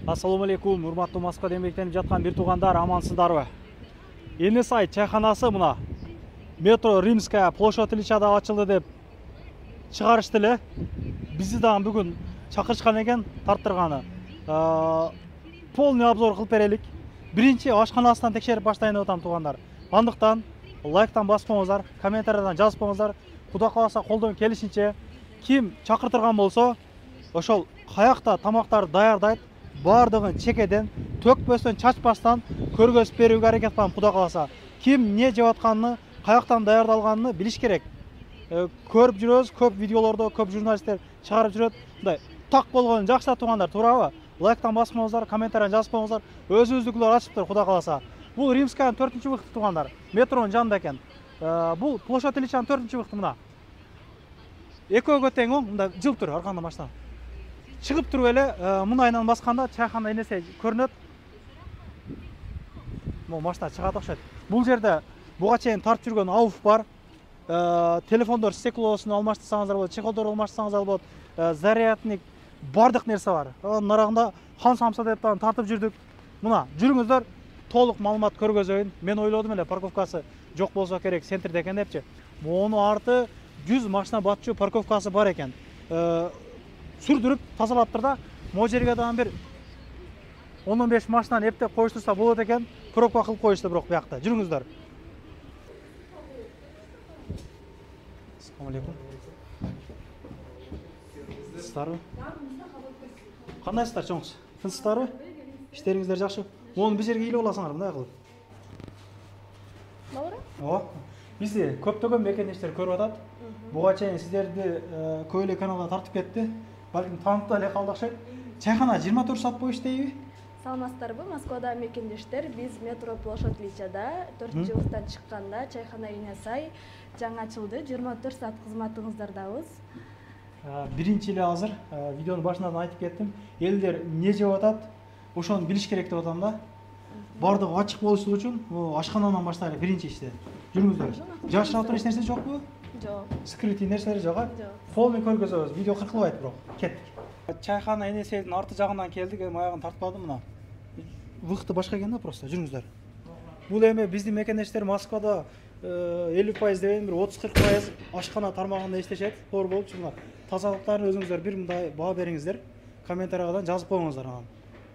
Ассаламу алейкум, урматтуу Москвада эмгектенип жаткан бир туугандар, амансыздарбы? Энесай чайханасы мына метро Римская площадь Ильичада ачылды деп чыгарышты эле. Бизди дагы бүгүн чакырышкан экен, тарттырганы. Полный обзор кылып берелик. Биринчи ашканасынан текшерип баштайын деп атам туугандар. Андыктан лайктан баспаңыздар, комментариядан жазпаңыздар. Кудай кааласа колдон келишинче ким чакыртырган болсо, ошол каякта тамактарды даярдайт, бардыгын чекеден, төкпөстөн, чачпастан көргөзүп берүүгө аракет кылам Кудай кааласа. Ким эмне жеп атканын, каяктан даярдалганын билиш керек. Көрүп жүрөбүз, көп видеолордо көп журналисттер чыгарып жүрөт. Мындай так болгон жакшы туугандар, туурабы? Лайктан баспаңыздар, комментариядан жазпаңыздар. Өзүбүздүкүлөр ачыптыр Кудай кааласа. Бул Римскаянын 4-чү выходу туугандар. Метронун жанында экен. Бул площадь Ильичанын 4-чү выходу мына. Экөөгө тең оң, мында жылып тур арканда машина. Чыгып туруп эле мынайынан басканда чайхана энесе көрүнөт. Могу машина чыгат окшойт. Бул жерде буга чейин тартып жүргөн ауф бар. Телефондор стеклосун алмаштырсаңыздар болот, чехолдорду алмаштырсаңыздар болот. Зарядник бардык нерсе бар. Нарагында хан самса деп тартып жүрдүк. Мына жүрүңүздөр, толук маалымат көргөзөйүн. Мен ойлодум эле парковкасы жок болсо керек, центрде экен депчи. Монун арты 100 машина батчу парковкасы бар экен. Сүрдүрүп тазалаптыр да, могу жерге дагы бир 10-15 машинаны эптеп коюштурса болот экен. Пробка кылып коюшту бирок биякта. Жүрүңүздөр. Ассаламу алейкум. Сыздарбы? Кандайсыздар чоңуз? Тынчсыздарбы? Иштериңиздер жакшы? Мону бир жерге ийилип аласыңар, мындай кылып. Туура? Ооба. Бизди көптөгөн мекендештер көрүп атат. Буга чейин сиздерди көп эле каналга тартып кетти. Балким таанып да эле калды окшойт. Чайхана 24 саат бою иштейби? Саламатсыздарбы? Москвада мекендештер, биз метро площадь Ильичада 4-жылыктан чыкканда чайхана Энесай жаңы ачылды. 24 саат кызматыңыздардабыз. Биринчи эле азыр видеонун башынан айтып кеттим. Элдер эмне жеп атат, ошону билиш керек деп атам да. Бардыгы ачык болушу үчүн ашкананан баштайлы биринчи иште. Жүрүңүздөр. Жашырап туруш нерсе жокпу? Жок. Скрытый нерселер жок, а? Жок. Полный көргөзөбүз. Видео кыркылбайт бирок. Кеттик. Чайхана Энесейдин арты жагынан келдик, аягын тартпадым мына. Выходы башка экен да просто. Жүрүңүздөр. Бул эми биздин мекендештер Москвада 50% деген бир 30-40% ашкана тармагында иштешет. Тоор болуп чыңар. Тазалыктарын өзүңүздөр бир мындай баа бериңиздер. Комментариядан жазып коюңуздар анан.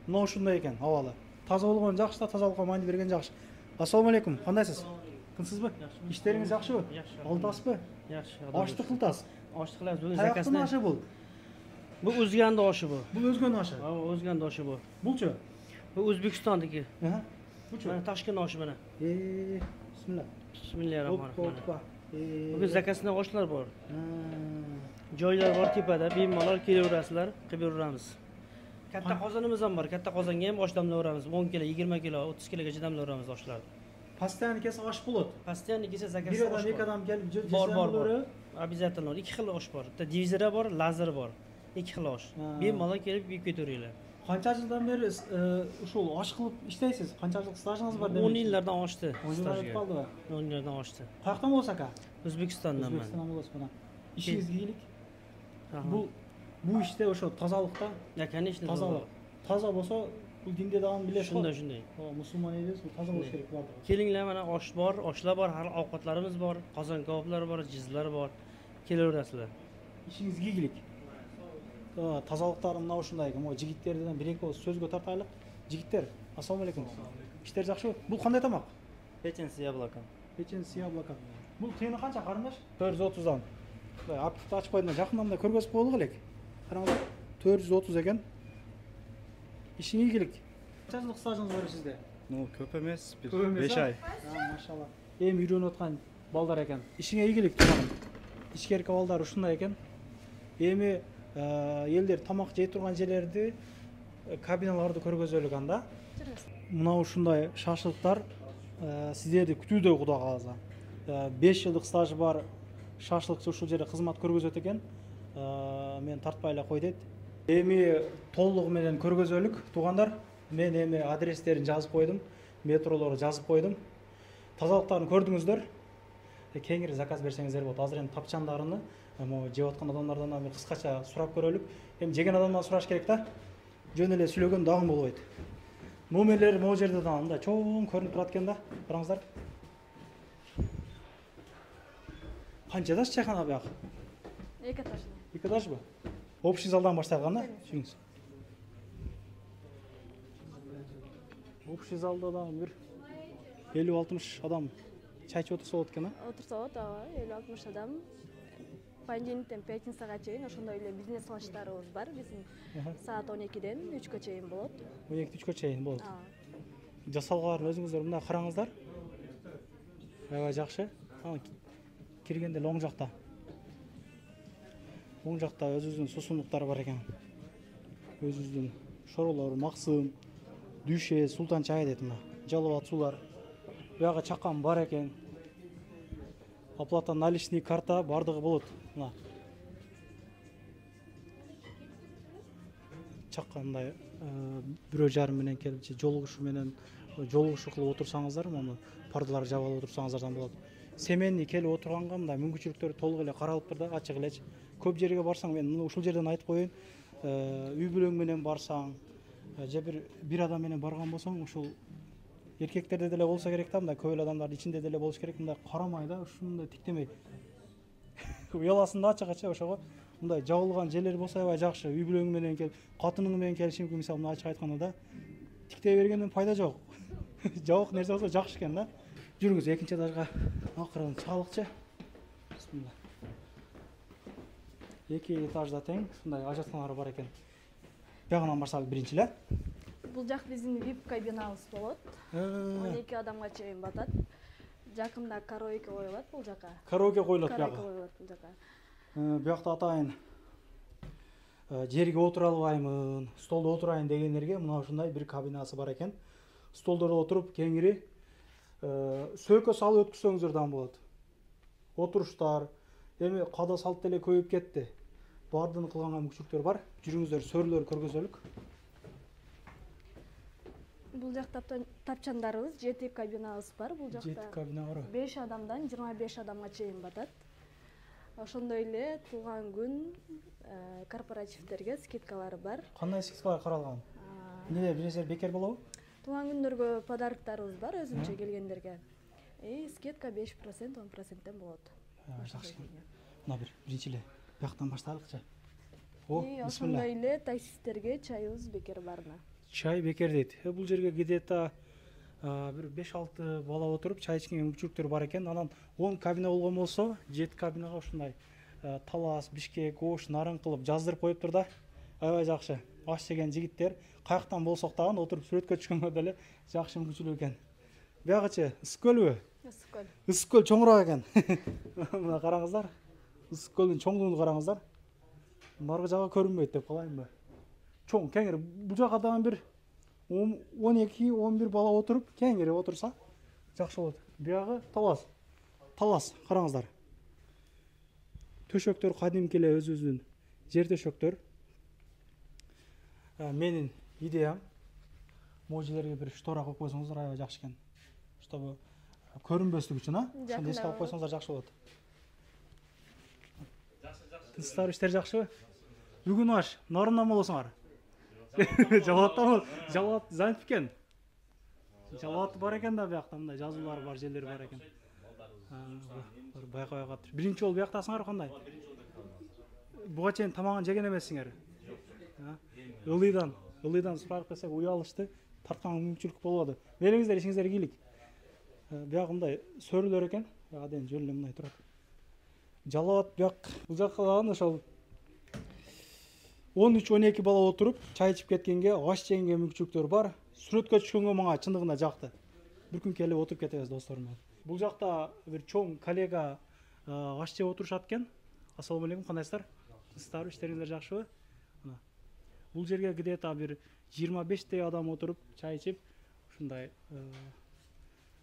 Мына ушундай экен абалы. Таза болгон жакшы да, тазалыкка маани берген жакшы. Ассаламу алейкум. Кандайсыз? Тынчсызбы? Иштериңиз жакшыбы? Жакшы. Алдасызбы? Жакшы. Ашты кылтасыз. Ашты кылабыз. Бүгүн Каяктын закасына. ашы бул? Бул Өзгөндүн ашы бул. Бул өзгөнүн ашы. Өзгөндүн ашы бул. Булчу? Бул Өзбекстандыкы. Булчу? Mana Ташкент ашы мына. Бисмилlah. Bismillahirrahmanirrahim. Бүгүн закасына ашлар бар. Joylar бар tepada, bemalol kelaverasizlar, qilib yuraveramiz. Katta qozonimiz ham bor. Katta qozonga ham osh damlayveramiz. 10 kilo, 20 kilo, 30 kilogacha damlayveramiz oshlarni. Постоянно kelsa osh bo'ladi. Постоянно kelsa zakasi Bir odam, ikki odam kelib bor. Обязательно. Ikki xil osh bor. Bitta divizori bor, lazeri bor. Ikki xil osh. Bemalol kelib yeb ketaveringlar. Qancha yildan beri ушул osh qilib ishlaysiz? Qancha yil stajingiz bor demak? 10 yillardan oshdi. 10 yillar o'tib qoldi. 10 yillardan oshdi. Qayerdan bo'lsa aka? O'zbekistondan men. O'zbekistondan bo'lasiz mana. Ishingizga iyilik. Bu ishda o'sha tozalikda, Ya, конечно, tozalik. Toza bo'lsa, bu dinde davom bilasiz. Shunday. Musulmon edingiz, toza bo'lish kerak bo'ladi. Kelinglar, mana osh bor, oshlar bor, hali ovqatlarimiz bor, qozon kebablar bor, jizlar bor. Kelaverasizlar. Ishingizga iyilik. Тазалыктары мына ушундай экен. Могу жигиттерден бир эки сөзгө тартайлык. Жигиттер, ассаламу алейкум. Иштер жакшыбы? Бул кандай тамак? Печень с яблоком. Печень с яблоком. Бул тыйыны канча карындаш? 430дан. Активди ачып койдум, жакындан да көргөзүп коелук элек. Караңыз, 430 экен. Ишиңе ийгилик. Канча жылдык стажыңыз бар сизде? Ну, көп эмес, 5 5 ай. Машалла. Эми үйрөнүп аткан балдар экен. Ишиңе ийгилик, тууганым. Ишкерки балдар ушундай экен. Эми элдер тамак жей турган жерлерди, кабиналарды көргөзөлүк анда. Мына ушундай шашлыктар сиздерди күтүүдө Кудай кааласа. 5 жылдык стажы бар шашлыкчы ушул жерде кызмат көргөзөт экен. Мен тартпай эле кой дейт. Эми толугу менен көргөзөлүк туугандар. Мен эми адрестерин жазып койдум, метролорду жазып койдум. Тазалыктарын көрдүңүздөр. Кеңири заказ берсеңиздер болот. Азыр эми тапчандарыны жеп аткан адамдардан бир кыскача сурап көрөлүк. Эми жеген адамдан сураш керек да. жөн эле сүйлөгөн дагым болбойт. Номерлер могу жерде да мындай чоң көрүнүп турат экен да. Караңыздар. Канча этаж чайхана бияк? 2 этажный. 2 этажбы? Общий залдан башталган да? Түшүңүз. Общий залда да бир 50-60 адам чай içip отурса болот экен, а? Отурса болот, ооба, 50-60 адам. Понедельниктен пятницага чейин ошондой эле бизнес алыштарыбыз бар. Биздин саат 12ден 3кө чейин болот. 12-3кө чейин болот. Ооба. Жасалгаларын өзүңүздөр мындай караңыздар. Аябай жакшы. Киргенде эле оң жакта. Оң жакта өзүбүздүн суусундуктар бар экен. Өзүбүздүн шоролор, максым, дүйшө, султан чай дейт мына. Жалбат суулар. Буяга чакан бар экен. Оплата наличный карта бардыгы болот. Мына. Чаккандай 1,5 менен келип жолугушу менен жолугушу кылып отурсаңыздар, мына пардалар жабылып отурсаңыздардан болот. Семенный келип отурганга мындай мүмкүнчүлүктөр толук эле каралыптыр да, ачык элечи. Көп жерге барсаң, мен мына ушул жерден айтып коеюн, үй бүлөң менен барсаң, же бир адам менен барган болсоң, ушул эркектерде деле болсо керек да, мындай көп эле адамдардын ичинде деле болуш керек, мындай карамай да, ушундай тиктемей. Уяласың да ачык-ачык ошого. Мындай жабылган жерлер болсо аябай жакшы. Үй бүлөң менен келип, катының менен келишим мүмкүн, мисалы ачык айтканда да. Тиктей бергенден пайда жок. Жабык нерсе болсо жакшы экен да. Жүрүңүз экинчи этажга акырын чыгалыкчы. Бисмилла. 2 этажда тең ушундай ажатканалар бар экен. Бягынан башталып биринчи эле. Бул жак биздин VIP кабинабыз болот. 12 адамга чейин батат. Жакында караоке коюлат бул жака. Караоке коюлат Караоке бияга. коюлат бул жака. Биякта атайын жерге отура албаймын, столдо отурайын дегендерге мына ушундай бир кабинасы бар экен. Столдордо отуруп кеңири сөйкө салып өткүзсөңүздөр да болот. Отуруштар, эми када салт деле көбөйүп кетти. Бардын кылганга мүмкүнчүлүктөр бар. Жүрүңүздөр сөрлөр көргөзөлүк. Бул жакта тапчандарыбыз 7 кабинабыз бар. Бул жакта 7 кабина бар. 5 адамдан 25 адамга чейин батат. Ошондой эле туулган күн корпоративдерге скидкалары бар. Кандай скидкалар каралган? Эмне бир нерсе бекер болобу? Туулган күндөргө подароктарыбыз бар өзүнчө келгендерге. Скидка 5%, 10%тен болот. Жакшы. Мына биринчи эле бияктан баштайлыкчы. Бисмилла. Ошондой эле таксисттерге чайыбыз бекер барына. Чай бекер дейт. Бул жерге где-то бир 5-6 бала отуруп чай ичкенге мүмкүнчүлүктөр бар экен. Анан 10 кабина болгон болсо, 7 кабинага ушундай Талас, Бишкек, Ош, Нарын кылып жаздырып коюптур да. Аябай жакшы. Аш жеген жигиттер каяктан болсок дагы отуруп сүрөткө түшкөнгө деле жакшы мүмкүнчүлүк экен. Биягычы Ысык көлбү? Ысык көл. Ысык көл чоңураак экен. Мына караңыздар. Ысык көлдүн чоңдугун караңыздар. Наркы жагы көрүнбөйт деп калайынбы? Чоң, кеңири. Бул жака дагы бир 12-11 бала отуруп, кеңири отурса жакшы болот. Биягы Талас. Талас, караңыздар. Төшөктөр кадимки эле өзүбүздүн жер төшөктөр. Менин идеям могу жерлерге бир штора коюп койсоңуздар аябай жакшы экен. Чтобы көрүнбөслүк үчүн, ошондой эске алып койсоңуздар жакшы болот. Тынчтар иштер жакшыбы? Бүгүн аш Нарындан болосуңар. Жалаттан жалат занят экен. Жалат бар экен да биякта, мындай жазуулар бар, жерлер бар экен. Байкабай калыптыр. Биринчи жолу бияктасыңар кандай? Буга чейин тамагын жеген эмессиңер. Ылыйдан сурап келсек уялышты, тарткан мүмкүнчүлүк болбоду. Бериңиздер, ишиңиздер ийгилик. Биягы мындай сөрүлөр экен. Аден жөн эле мындай турат. Жалат бияк бул жакка калган ошол 13-12 бала отуруп, чай ичип кеткенге, аш жегенге мүмкүнчүлүктөр бар. Сүрөткө түшкөнгө мага чындыгында жакты. Бир күн келип отуруп кетебиз досторум менен. Бул жакта бир чоң коллега аш жеп отурушат экен. Ассалому алейкум, кандайсыздар? Тынчтар, иштериңиздер жакшыбы? Мына. Бул жерге где-то бир 25 адам отуруп, чай ичип, ушундай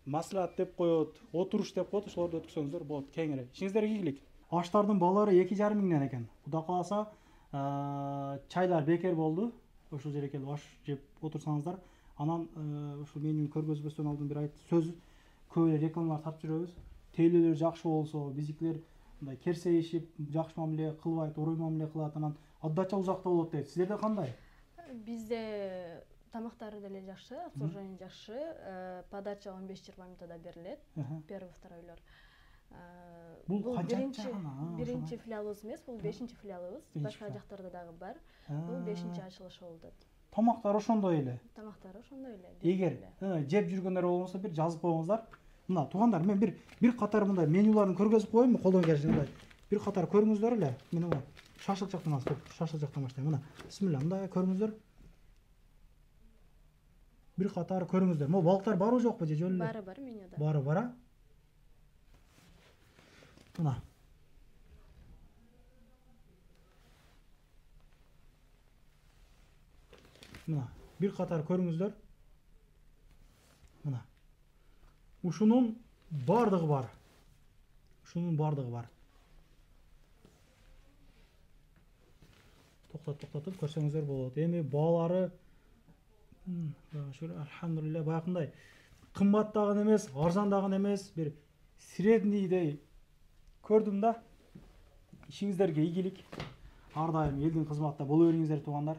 маслихат деп коет, отуруш деп коет, ошолорду өткөзсөңүздөр болот кеңири. Ишиңиздерге ийгилик. Аштардын баалары 2,5 миңден экен. Кудай кааласа, чайлар бекер болду. Ошол жерге келип аш жеп отурсаңыздар, анан ушул менин көргөзбөстөн алдын бир айт сөз көп эле рекламалар тартып жүрөбүз. Тейлелер жакшы болсо, биздикилер мындай керсейишип, жакшы мамиле кылбайт, орой мамиле кылат, анан отдача узакта болот дейт. Сиздерде кандай? Бизде тамактары деле жакшы, обслуживание жакшы, подача 15-20 минутада берилет. Первый, второйлор. Бул биринчи филиалыбыз эмес, бул 5-чи филиалыбыз. Башка жактарда дагы бар. Бул 5-чи ачылышы болуп атат. Тамактар ошондой эле. Тамактары ошондой эле. Эгер жеп жүргөндөр болсо бир жазып коюңуздар. Мына туугандар, мен бир катар мындай менюларын көргөзүп коеюнбу, колдон келишинче мындай. Бир катар көрүңүздөр эле. Мен мына шашлык жактан баштайм. Мына бисмилла, мындай көрүңүздөр. Бир катар көрүңүздөр. Могу балыктар барбы жокпу же жөн эле? Бары бар менюда. Бары бар, а? Мына. Мына бир катар көрүңүздөр. Мына. Ушунун бардыгы бар. Токтотуп көрсөңүздөр болот. Эми баалары алхамдулилля баягындай кымбаттагын эмес, арзандагын эмес, бир среднийдей көрдүм да. Ишиңиздерге ийгилик. Ар дайым элдин кызматында боло бериңиздер туугандар.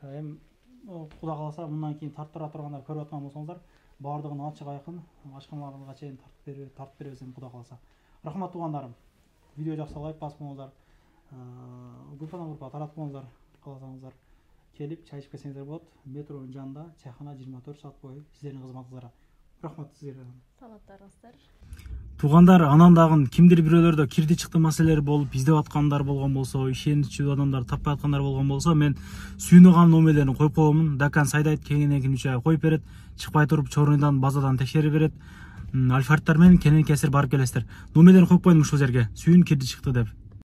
Эми Кудай кааласа мындан кийин тарттыра тургандар көрүп аткан болсоңуздар, бардыгын ачык айкын ашканаларга чейин тартып беребиз эми Кудай кааласа. Рахмат туугандарым. Видео жакса лайк басып коюңуздар. Группадан группага таратып коюңуздар, кааласаңыздар. Келип чай ичип кетсеңиздер болот. Метронун жанында чайхана 24 саат бою сиздердин кызматыңыздарга. Рахмат сиздерге. Саламаттарыңыздар. Туугандар, анан дагы кимдир бирөөлөрдө кирди чыкты маселелер болуп, издеп аткандар болгон болсо, ишеничүү адамдар таппай аткандар болгон болсо, мен сүйүнөган номерлерин коюп коёмун. Дакан Сайдайт кеңинен 3 ай коюп берет, чыкпай туруп Чорунайдан базадан текшерип берет. Альфардтар менен кенен кесир барып келесиздер. Номерлерин коюп коюм ушул жерге. Сүйүн кирди чыкты деп.